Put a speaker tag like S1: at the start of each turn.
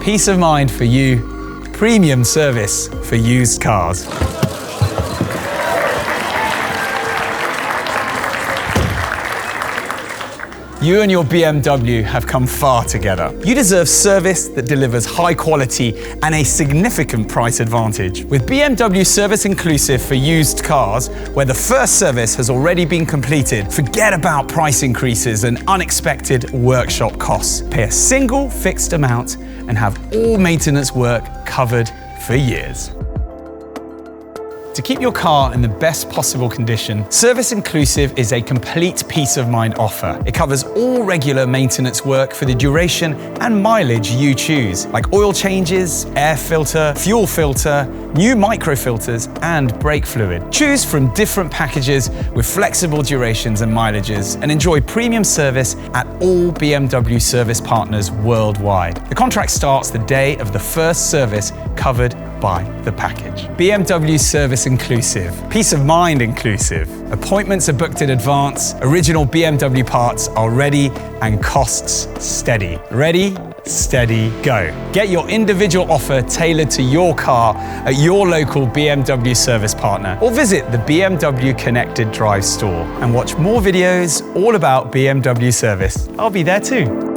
S1: Peace of mind for you, premium service for used cars. You and your BMW have come far together. You deserve service that delivers high quality and a significant price advantage. With BMW Service Inclusive for used cars, where the first service has already been completed, forget about price increases and unexpected workshop costs. Pay a single fixed amount and have all maintenance work covered for years. To keep your car in the best possible condition, Service Inclusive is a complete peace of mind offer. It covers all regular maintenance work for the duration and mileage you choose, like oil changes, air filter, fuel filter, new microfilters, and brake fluid. Choose from different packages with flexible durations and mileages, and enjoy premium service at all BMW Service Partners worldwide. The contract starts the day of the first service covered by the package. BMW Service Inclusive. Peace of mind inclusive. Appointments are booked in advance, original BMW parts are ready, and costs steady. Ready, steady, go. Get your individual offer tailored to your car at your local BMW service partner, or visit the BMW Connected Drive store and watch more videos all about BMW service. I'll be there too.